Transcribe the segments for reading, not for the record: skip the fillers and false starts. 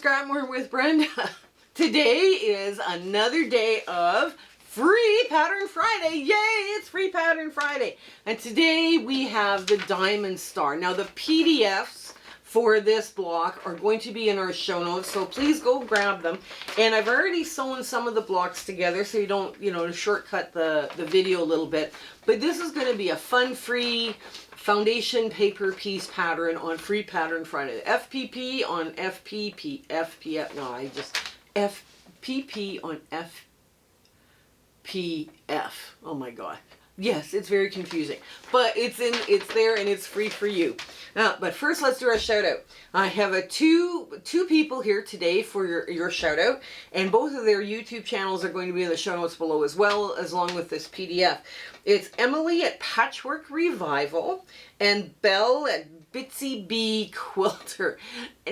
Scrapmore with Brenda. Today is another day of Free Pattern Friday. Yay, it's Free Pattern Friday. And today we have the Diamond Star. Now the PDFs for this block are going to be in our show notes, so please go grab them. And I've already sewn some of the blocks together so you don't, to shortcut the video a little bit. But this is going to be a fun, free foundation paper piece pattern on Free Pattern Friday. FPP on FPP. FPP on FPF. Oh my God. Yes, it's very confusing, but it's there and it's free for you. But first, let's do our shout out. I have two people here today for your shout out, and both of their YouTube channels are going to be in the show notes below as well, as along with this PDF. It's Emily at Patchwork Revival and Belle at BizyBee Quilter.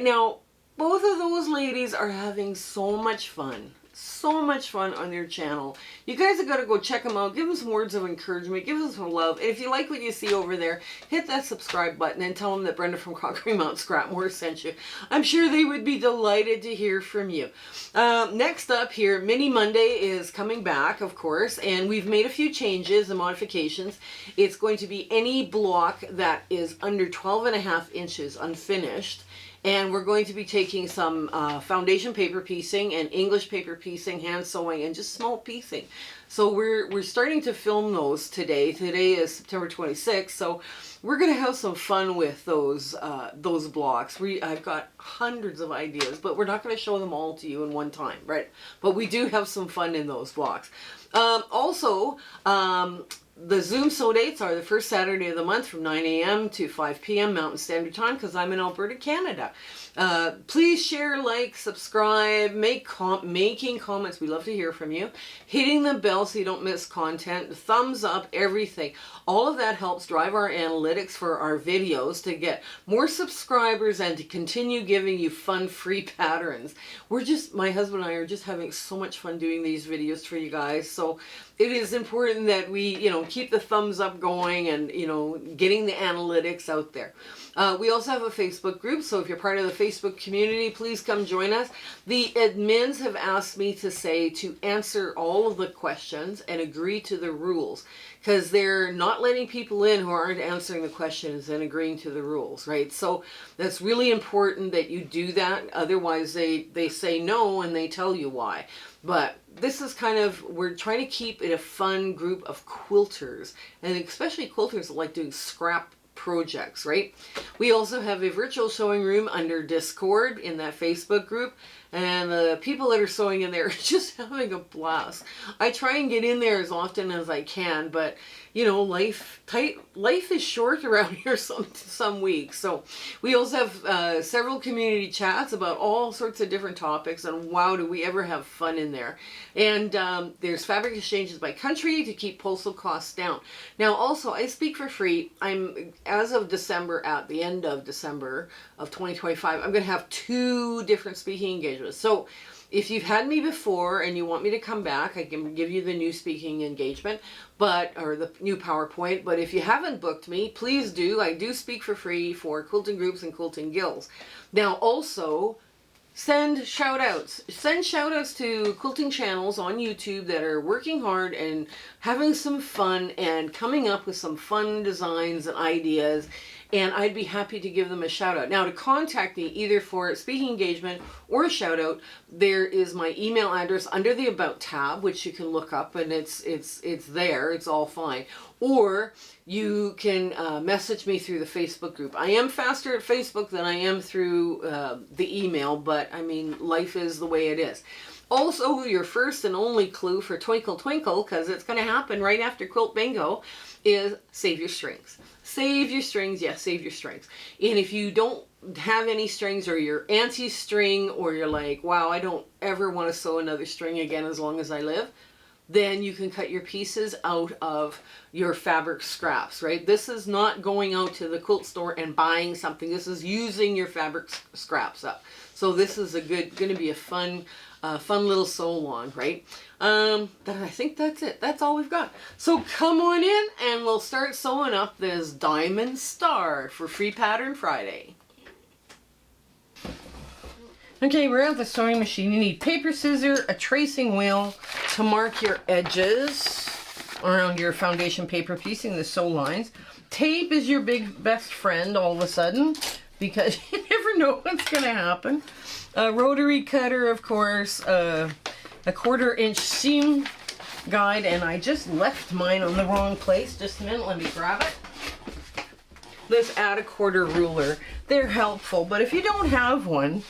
Now, both of those ladies are having so much fun. So much fun on their channel. You guys have got to go check them out. Give them some words of encouragement. Give them some love. And if you like what you see over there, hit that subscribe button and tell them that Brenda from Conquering Mount Scrapmore sent you. I'm sure they would be delighted to hear from you. Next up here, Mini Monday is coming back, of course, and we've made a few changes and modifications. It's going to be any block that is under 12.5 inches unfinished. And we're going to be taking some foundation paper piecing and English paper piecing, hand sewing, and just small piecing. So we're starting to film those today. Today is September 26th, so we're going to have some fun with those blocks. I've got hundreds of ideas, but we're not going to show them all to you in one time, right? But we do have some fun in those blocks. The Zoom sew dates are the first Saturday of the month from 9 a.m. to 5 p.m. Mountain Standard Time, because I'm in Alberta, Canada. Please share, like, subscribe, making comments. We love to hear from you. Hitting the bell so you don't miss content. Thumbs up, everything. All of that helps drive our analytics for our videos to get more subscribers and to continue giving you fun, free patterns. My husband and I are just having so much fun doing these videos for you guys. So it is important that we, keep the thumbs up going and, getting the analytics out there. We also have a Facebook group, so if you're part of the Facebook community, please come join us. The admins have asked me to answer all of the questions and agree to the rules, because they're not letting people in who aren't answering the questions and agreeing to the rules, right? So that's really important that you do that. Otherwise, they say no and they tell you why. But this is we're trying to keep it a fun group of quilters, and especially quilters that like doing scrap projects, right? We also have a virtual sewing room under Discord in that Facebook group, and the people that are sewing in there are just having a blast. I try and get in there as often as I can, but life is short around here some weeks. So we also have several community chats about all sorts of different topics, and wow, do we ever have fun in there. And there's fabric exchanges by country to keep postal costs down. Now also, I speak for free. As of December, at the end of December of 2025, I'm going to have 2 different speaking engagements. So if you've had me before and you want me to come back, I can give you the new speaking engagement, or the new PowerPoint. But if you haven't booked me, please do. I do speak for free for quilting groups and quilting guilds. Now also, send shout outs. Send shout outs to quilting channels on YouTube that are working hard and having some fun and coming up with some fun designs and ideas. And I'd be happy to give them a shout out. Now, to contact me either for a speaking engagement or a shout out, there is my email address under the About tab, which you can look up, and it's there. It's all fine. Or you can message me through the Facebook group. I am faster at Facebook than I am through the email, but I mean, life is the way it is. Also, your first and only clue for Twinkle Twinkle, because it's going to happen right after Quilt Bingo, is save your strings. Save your strings, yes, save your strings. And if you don't have any strings, or you're anti-string, or you're like, wow, I don't ever want to sew another string again as long as I live, then you can cut your pieces out of your fabric scraps, right? This is not going out to the quilt store and buying something. This is using your fabric scraps up. So this is going to be a fun little sew along, right? I think that's it. That's all we've got. So come on in and we'll start sewing up this Diamond Star for Free Pattern Friday. Okay, we're at the sewing machine. You need paper, scissors, a tracing wheel to mark your edges around your foundation paper piecing, the sew lines. Tape is your best friend all of a sudden, because you never know what's going to happen. A rotary cutter, of course, a 1/4-inch seam guide, and I just left mine on the wrong place. Just a minute, let me grab it. This add a 1/4 ruler. They're helpful, but if you don't have one,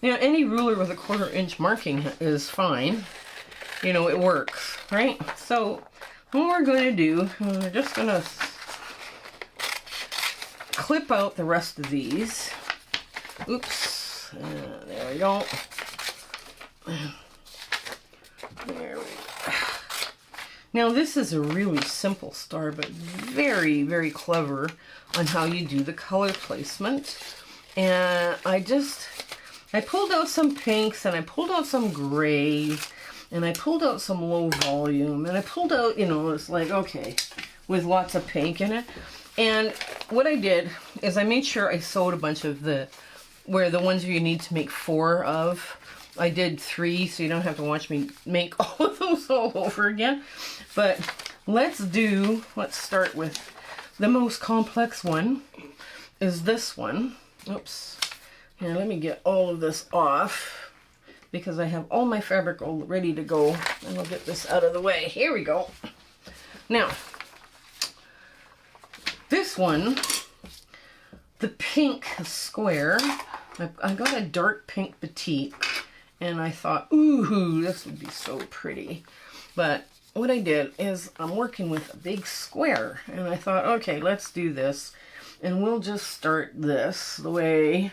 you know, any ruler with a 1/4-inch marking is fine. You know, it works, right? So what we're going to do, we're just going to clip out the rest of these. Oops. There we go. There we go. Now this is a really simple star, but very, very clever on how you do the color placement. And I pulled out some pinks, and I pulled out some gray, and I pulled out some low volume, and I pulled out, you know, it's like, okay, with lots of pink in it. And what I did is I made sure I sewed a bunch of the ones you need to make 4 of. I did 3, so you don't have to watch me make all of those all over again. But let's start with the most complex one, is this one. Oops. Here, let me get all of this off, because I have all my fabric all ready to go, and I'll get this out of the way. Here we go. Now, this one, the pink square, I got a dark pink batik, and I thought, ooh, this would be so pretty. But what I did is I'm working with a big square, and I thought, okay, let's do this, and we'll just start this the way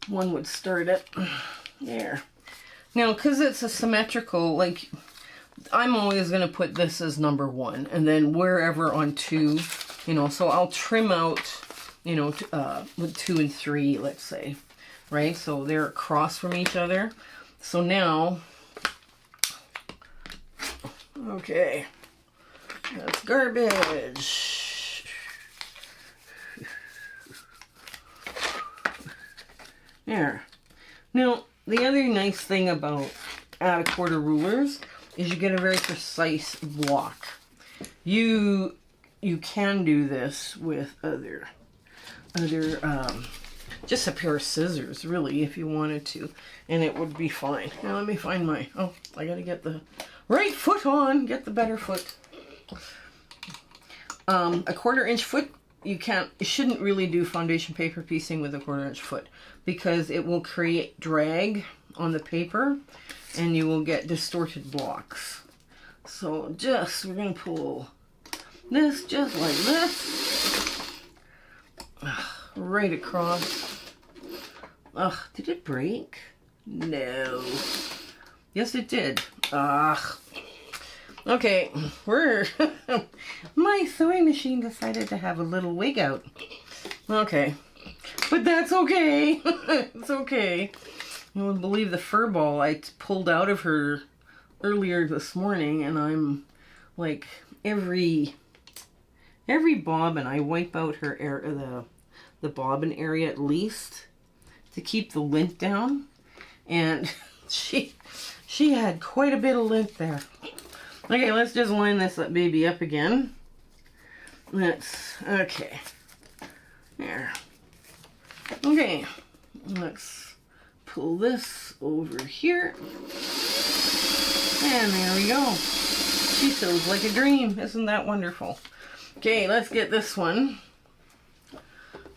one would start it. There. Now, because it's a symmetrical, like, I'm always going to put this as number 1, and then wherever on 2, you know, so I'll trim out, you know, with 2 and 3, let's say, right? So they're across from each other. So now, okay, that's garbage. There. Now, the other nice thing about add a 1/4 rulers is you get a very precise block. You can do this with other just a pair of scissors, really, if you wanted to, and it would be fine. Now let me find my, I gotta get the right foot on, get the better foot. A 1/4-inch foot, you shouldn't really do foundation paper piecing with a 1/4-inch foot, because it will create drag on the paper and you will get distorted blocks. So we're going to pull this just like this, right across. Did it break? No. Yes, it did. Okay, my sewing machine decided to have a little wig out. Okay, but that's okay. It's okay. You wouldn't believe the fur ball I pulled out of her earlier this morning, and I'm like, every bobbin I wipe out her the bobbin area at least to keep the lint down, and she had quite a bit of lint there. Okay, let's just line this baby up again. Okay. There. Okay, let's pull this over here. And there we go. She sews like a dream. Isn't that wonderful? Okay, let's get this one.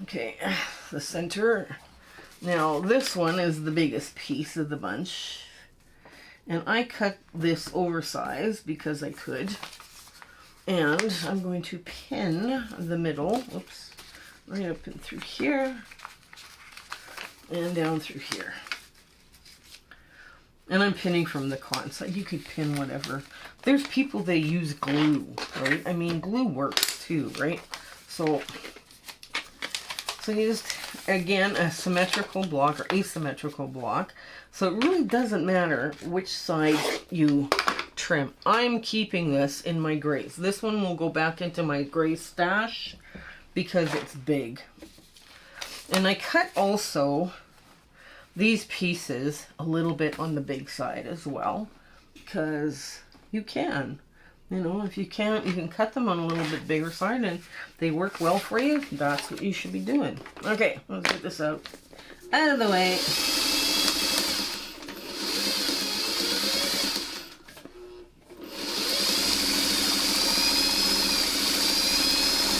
Okay, the center. Now, this one is the biggest piece of the bunch. And I cut this oversized because I could. And I'm going to pin the middle. Oops. I'm going to pin through here. And down through here. And I'm pinning from the cotton side. You could pin whatever. There's people that use glue, right? I mean, glue works too, right? So you just, again, a symmetrical block or asymmetrical block. So it really doesn't matter which side you trim. I'm keeping this in my grays. This one will go back into my gray stash because it's big. And I cut also these pieces a little bit on the big side as well, because you can. You know, if you can't, you can cut them on a little bit bigger side and they work well for you. That's what you should be doing. Okay, let's get this out of the way.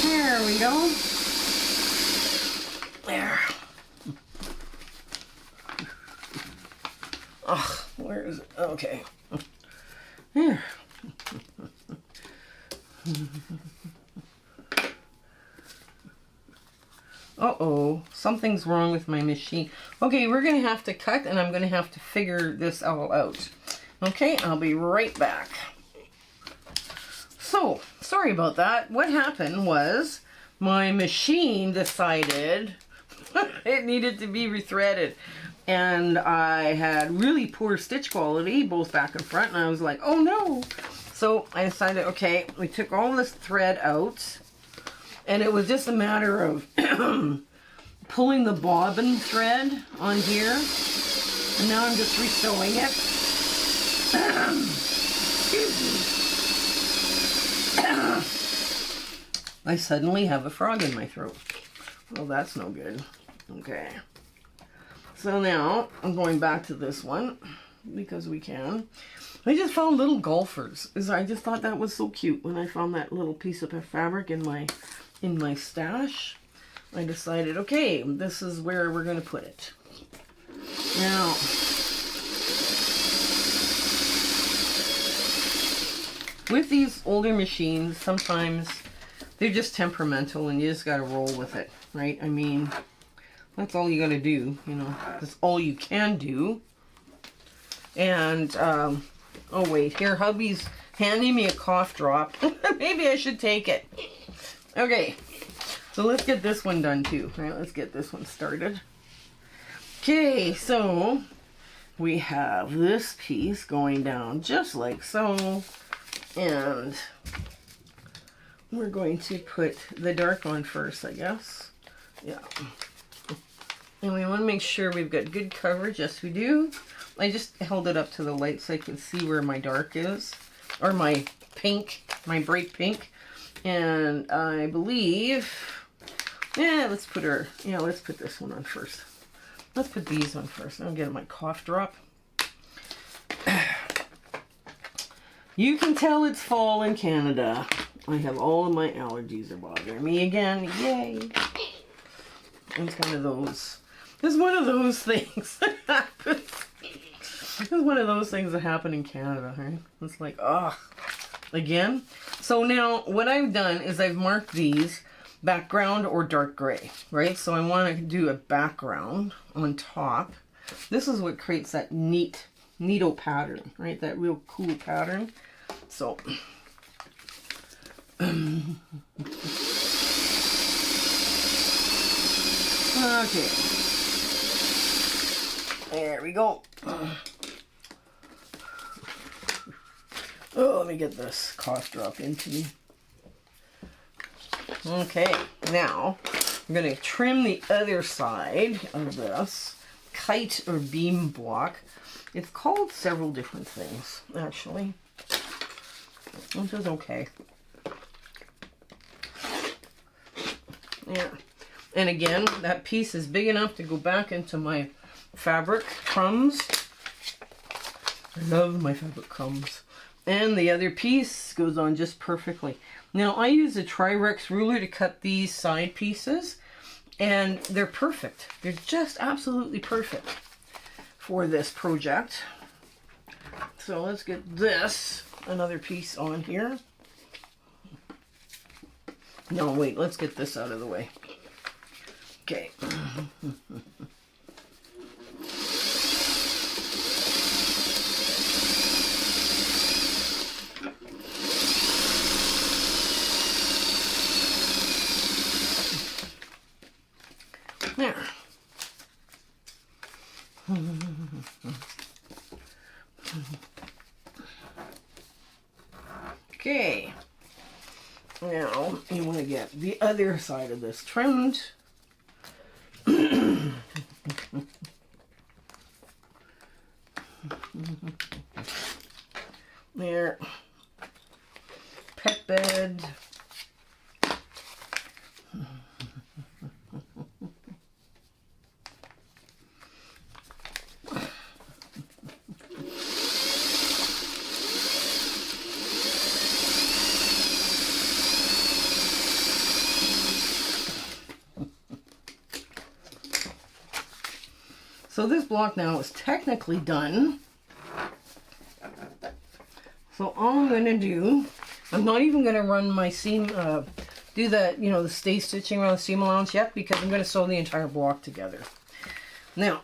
There we go. There. Oh, where is it? Okay. There. Uh-oh, something's wrong with my machine. Okay, we're going to have to cut and I'm going to have to figure this all out. Okay, I'll be right back. So, sorry about that. What happened was my machine decided it needed to be rethreaded. And I had really poor stitch quality, both back and front, and I was like, oh no. So I decided, okay, we took all this thread out, and it was just a matter of pulling the bobbin thread on here, and now I'm just resewing it. Excuse me. I suddenly have a frog in my throat. Well, that's no good. Okay. So now I'm going back to this one because we can. I just found little golfers. I just thought that was so cute when I found that little piece of fabric in my stash. I decided, okay, this is where we're going to put it. Now, with these older machines, sometimes they're just temperamental and you just got to roll with it, right? I mean, that's all you got to do, you know. That's all you can do. And, oh wait, here, hubby's handing me a cough drop. Maybe I should take it. Okay, so let's get this one done too. All right, let's get this one started. Okay, so we have this piece going down just like so. And we're going to put the dark on first, I guess. Yeah. And we want to make sure we've got good coverage. Yes, we do. I just held it up to the light so I can see where my dark is. Or my pink, my bright pink. And I believe, yeah, let's put this one on first. Let's put these on first. I'm getting my cough drop. You can tell it's fall in Canada. I have all of my allergies are bothering me again. Yay. It's one of those. It's one of those things that happens. It's one of those things that happen in Canada, right? It's like, ugh. Again. So now what I've done is I've marked these background or dark gray, right? So I want to do a background on top. This is what creates that neato pattern, right? That real cool pattern. So okay. There we go. Oh, let me get this cough drop into me. Okay, now I'm going to trim the other side of this kite or beam block. It's called several different things, actually, which is okay. Yeah, and again, that piece is big enough to go back into my fabric crumbs. I love my fabric crumbs. And the other piece goes on just perfectly. Now, I use a Tri-Rex ruler to cut these side pieces, and they're perfect. They're just absolutely perfect for this project. So let's get this, another piece on here. No, wait, let's get this out of the way. Okay. There. Okay. Now you want to get the other side of this trimmed. there. Pet bed. So this block now is technically done. So all I'm going to do, I'm not even going to run my seam, do the, you know, the stay stitching around the seam allowance yet, because I'm going to sew the entire block together. Now,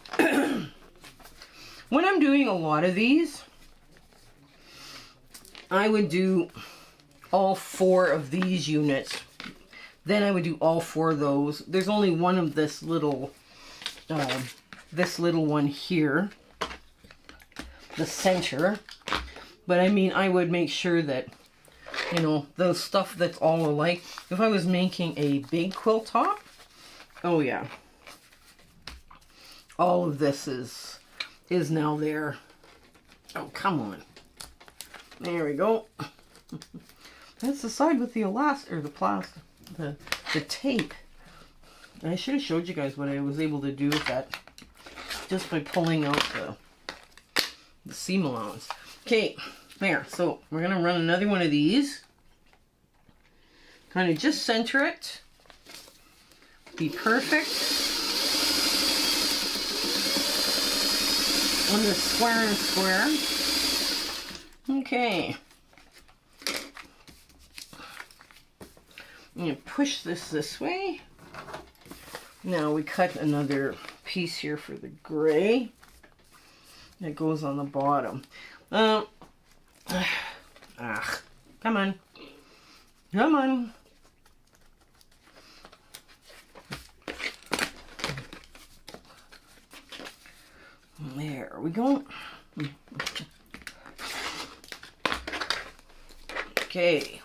when I'm doing a lot of these, I would do all 4 of these units. Then I would do all 4 of those. There's only one of this little one here, the center. But I mean, I would make sure that, you know, the stuff that's all alike. If I was making a big quilt top, oh yeah, all of this is now there. Oh, come on. There we go. That's the side with the elastic, or the plastic, the tape. And I should have showed you guys what I was able to do with that, just by pulling out the seam allowance. Okay, there. So we're going to run another one of these. Kind of just center it. Be perfect. On the square and square. Okay. I'm going to push this way. Now we cut another piece here for the gray that goes on the bottom. Come on. Come on. There we go. Okay.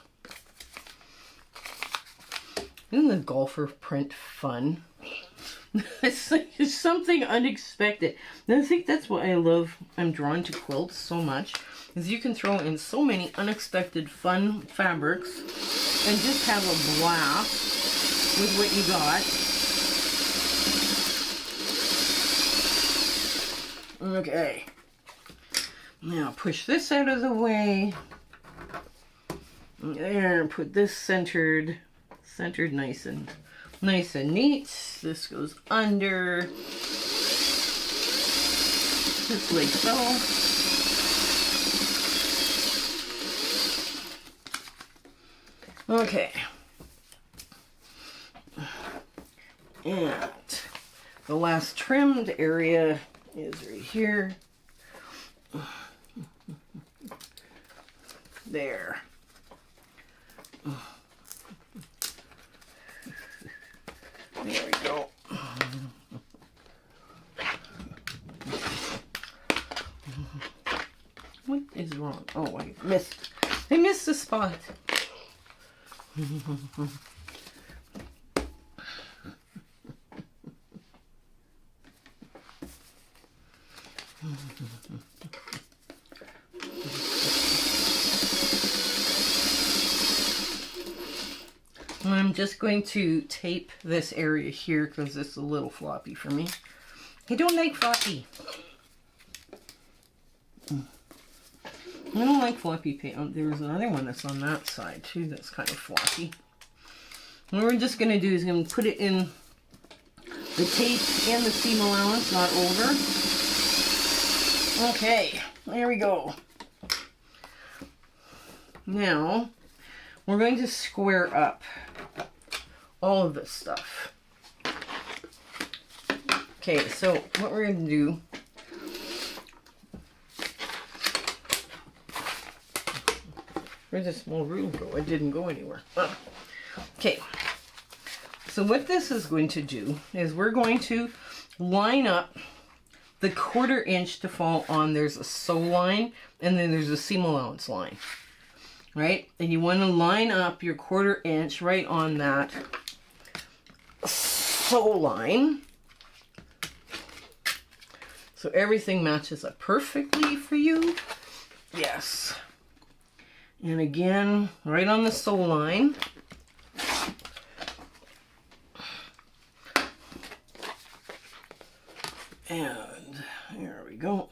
Isn't the golfer print fun? It's something unexpected. And I think that's what I'm drawn to quilts so much, is you can throw in so many unexpected fun fabrics and just have a blast with what you got. Okay. Now push this out of the way. There, put this centered nice and neat. This goes under, just like so. Okay. And the last trimmed area is right here. There. There we go. What is wrong? Oh, I missed the spot. I'm just going to tape this area here because it's a little floppy for me. I don't like floppy. I don't like floppy paint. There's another one that's on that side too that's kind of floppy. What we're just going to do is going to put it in the tape and the seam allowance, not over. Okay, there we go. Now, we're going to square up all of this stuff. Okay, so what we're going to do, where's this small rule go? It didn't go anywhere. Okay, so what this is going to do is we're going to line up the 1/4 inch to fall on. There's a sew line and then there's a seam allowance line, right? And you want to line up your 1/4 inch right on that sew line, so everything matches up perfectly for you. Yes. And again, right on the sew line. And there we go.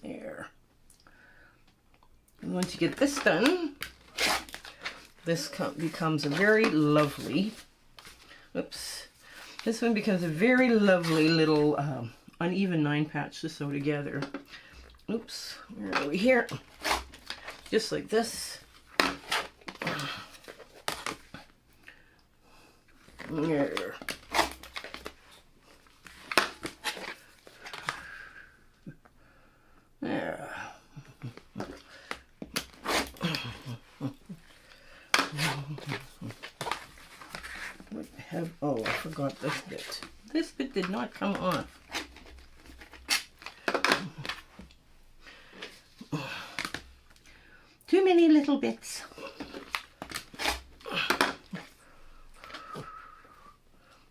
There. And once you get this done, this becomes a very lovely, oops, this one becomes a very lovely little uneven 9 patch to sew together. Oops, where are we here? Just like this. There. There. Oh, I forgot this bit. This bit did not come off. Too many little bits.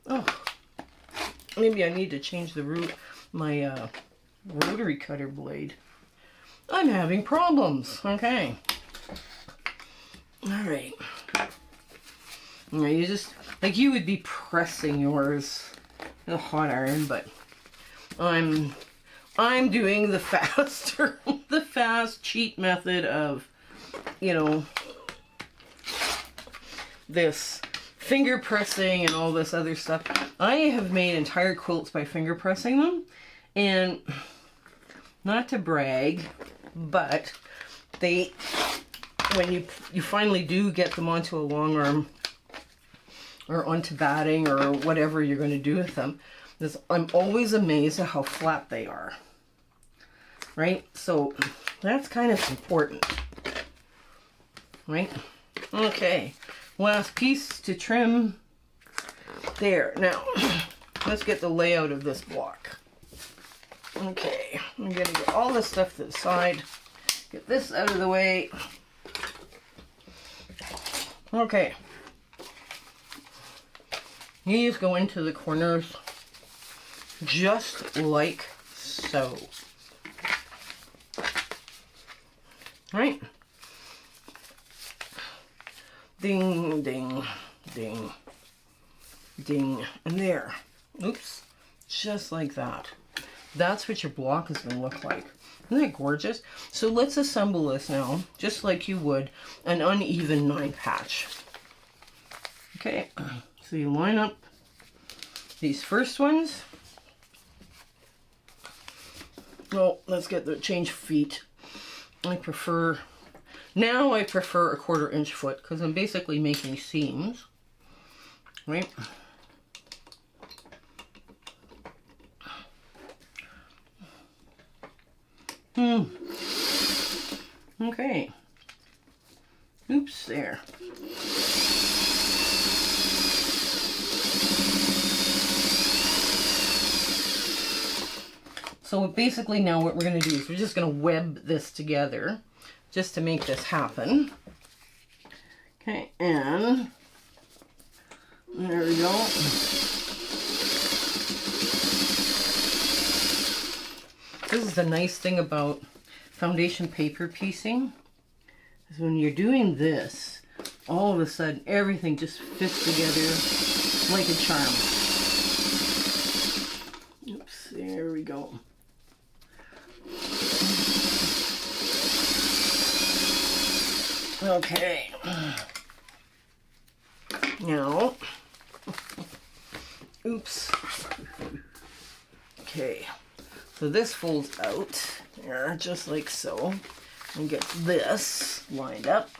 Oh, maybe I need to change the my rotary cutter blade. I'm having problems. Okay. All right. Yeah, you just, like, you would be pressing yours in a hot iron, but I'm doing the faster, the fast cheat method of, you know, this finger pressing and all this other stuff. I have made entire quilts by finger pressing them, and not to brag, but they, when you finally do get them onto a long arm or onto batting or whatever you're going to do with them, I'm always amazed at how flat they are. Right? So that's kind of important. Right? Okay. Last piece to trim. There. Now, let's get the layout of this block. Okay. I'm going to get all this stuff to the side. Get this out of the way. Okay. These go into the corners just like so. Right? Ding, ding, ding, ding, and there. Oops. Just like that. That's what your block is going to look like. Isn't that gorgeous? So let's assemble this now, just like you would an uneven 9 patch. Okay. So you line up these first ones. Well, let's get the change feet. I prefer a 1/4 inch foot because I'm basically making seams, right? Okay. Oops, there. So basically now what we're going to do is we're just going to web this together just to make this happen. Okay, and there we go. This is the nice thing about foundation paper piecing, is when you're doing this, all of a sudden everything just fits together like a charm. Oops, there we go. Okay. Now, oops. Okay. So this folds out there, just like so, and get this lined up.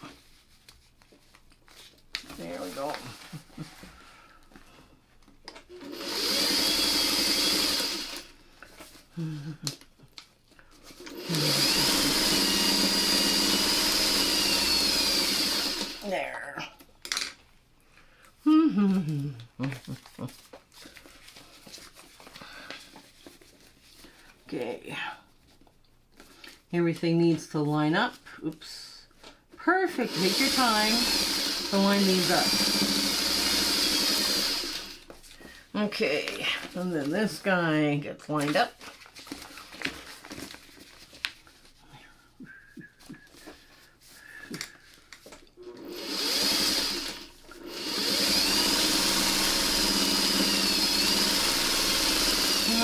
There we go. There. Okay. Everything needs to line up. Oops. Perfect. Take your time to line these up. Okay. And then this guy gets lined up.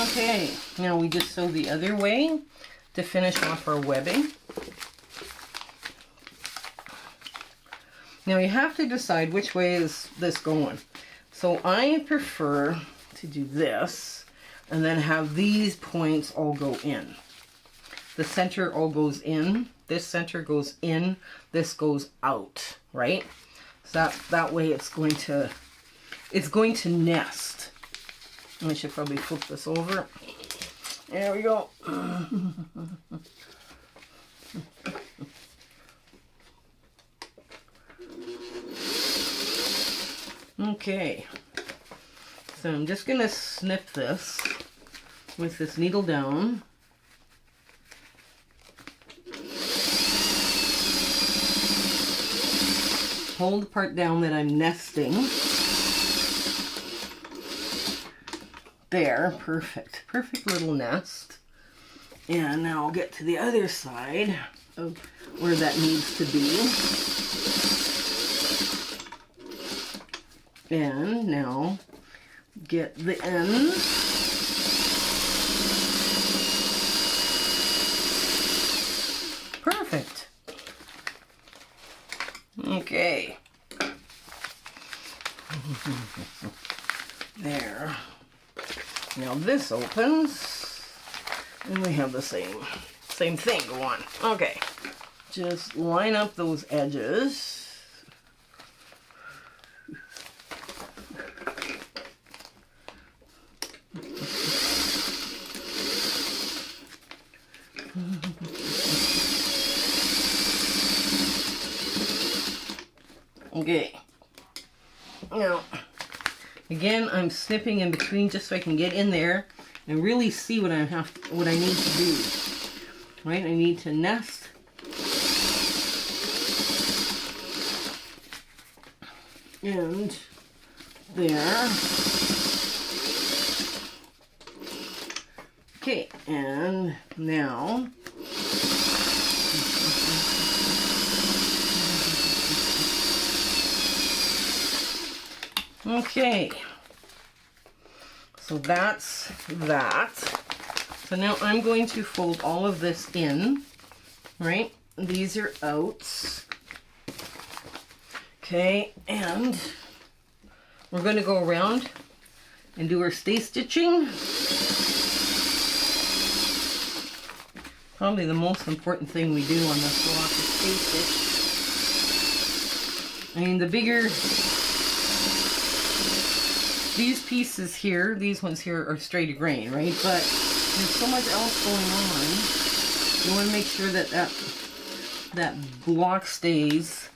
Okay, now we just sew the other way to finish off our webbing. Now you have to decide which way is this going. So I prefer to do this and then have these points all go in. The center all goes in, this center goes in, this goes out, right? So that way it's going to nest. I should probably flip this over. There we go. Okay, so I'm just going to snip this with this needle down. Hold the part down that I'm nesting. There, perfect. Perfect little nest. And now I'll get to the other side of where that needs to be. And now get the end. Perfect. Okay. There. Now this opens and we have the same thing go on. Okay. Just line up those edges. Okay. Now, again, I'm snipping in between just so I can get in there and really see what I need to do. Right? I need to nest. And there. Okay, and now okay, so that's that. So now I'm going to fold all of this in, right? These are outs. Okay, and we're going to go around and do our stay stitching. Probably the most important thing we do on this block is stay stitch. I mean, the bigger these pieces here, these ones here are straight grain, right? But there's so much else going on. You want to make sure that that block stays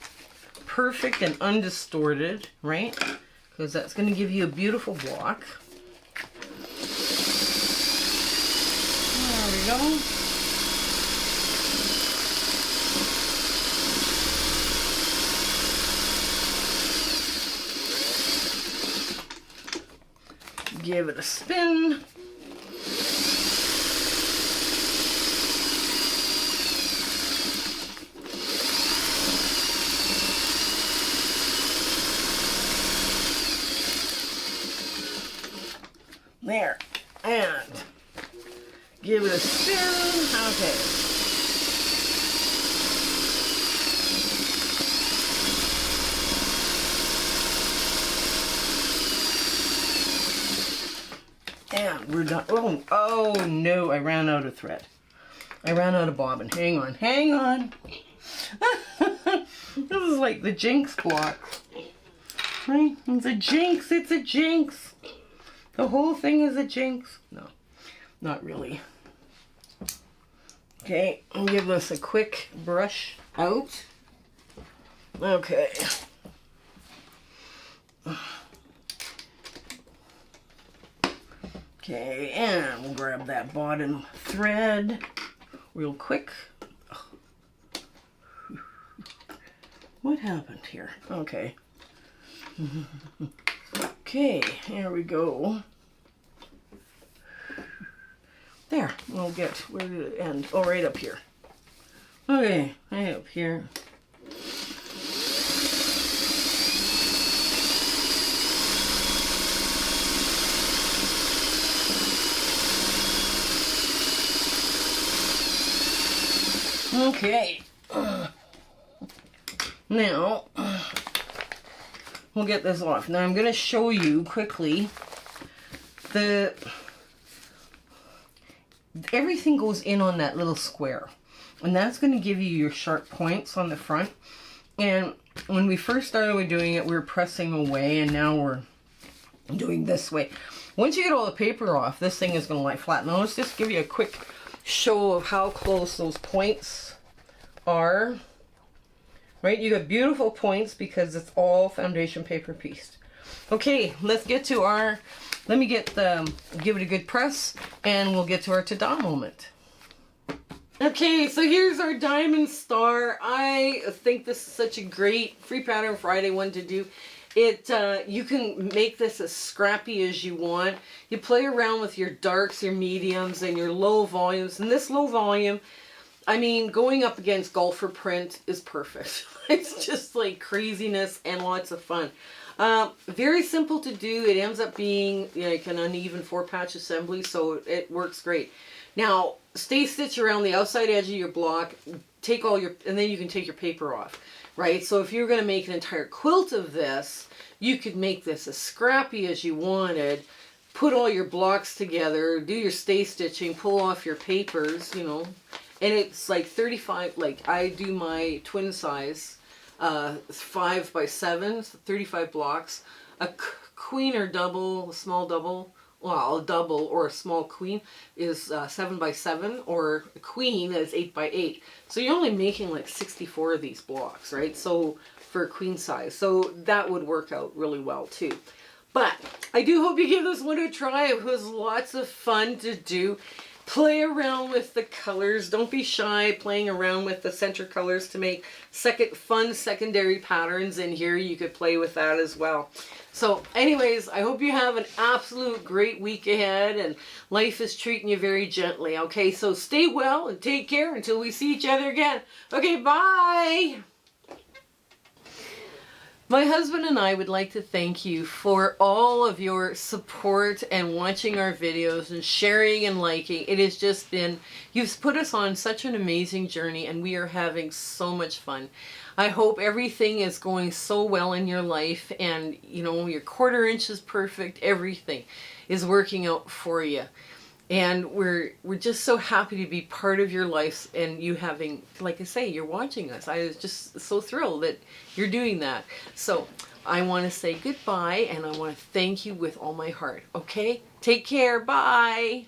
perfect and undistorted, right? Because that's going to give you a beautiful block. There we go. Give it a spin. There. And give it a spin. Okay. And we're done. Oh no, I ran out of thread. I ran out of bobbin. Hang on, hang on. This is like the jinx block. Right? It's a jinx, it's a jinx. The whole thing is a jinx. No, not really. Okay, I'll give this a quick brush out. Okay. Okay, and we'll grab that bottom thread real quick. What happened here? Okay. Okay, here we go. There, we'll get, where did it end? Oh, right up here. Okay, right up here. Okay, now we'll get this off. Now I'm going to show you quickly everything goes in on that little square, and that's going to give you your sharp points on the front. And when we first started doing it, we were pressing away, and now we're doing this way. Once you get all the paper off, this thing is going to lie flat. Now let's just give you a quick show of how close those points are. Right, you got beautiful points because it's all foundation paper pieced. Okay, let's get to our, let me get give it a good press, and we'll get to our ta-da moment. Okay, so here's our diamond star. I think this is such a great Free Pattern Friday one to do. You can make this as scrappy as you want. You play around with your darks, your mediums, and your low volumes. And this low volume, I mean, going up against golfer print is perfect. It's just like craziness and lots of fun. Very simple to do. It ends up being like an uneven 4-patch assembly, so it works great. Now, stay stitch around the outside edge of your block, take all your, and then you can take your paper off, right? So if you're going to make an entire quilt of this, you could make this as scrappy as you wanted, put all your blocks together, do your stay stitching, pull off your papers, you know, and it's like 35, like I do my twin size, 5 by 7, so 35 blocks. A queen or double, a small double, well, a double or a small queen is 7 by 7, or a queen is 8 by 8. So you're only making like 64 of these blocks, right? So for a queen size, so that would work out really well too. But I do hope you give this one a try. It was lots of fun to do. Play around with the colors. Don't be shy playing around with the center colors to make fun secondary patterns in here. You could play with that as well. So anyways, I hope you have an absolute great week ahead and life is treating you very gently. Okay, so stay well and take care until we see each other again. Okay, bye! My husband and I would like to thank you for all of your support and watching our videos and sharing and liking. It has just been, you've put us on such an amazing journey, and we are having so much fun. I hope everything is going so well in your life, and you know, your 1/4 inch is perfect. Everything is working out for you. And we're just so happy to be part of your life, and you having, like I say, you're watching us. I was just so thrilled that you're doing that. So I want to say goodbye, and I want to thank you with all my heart. Okay? Take care. Bye.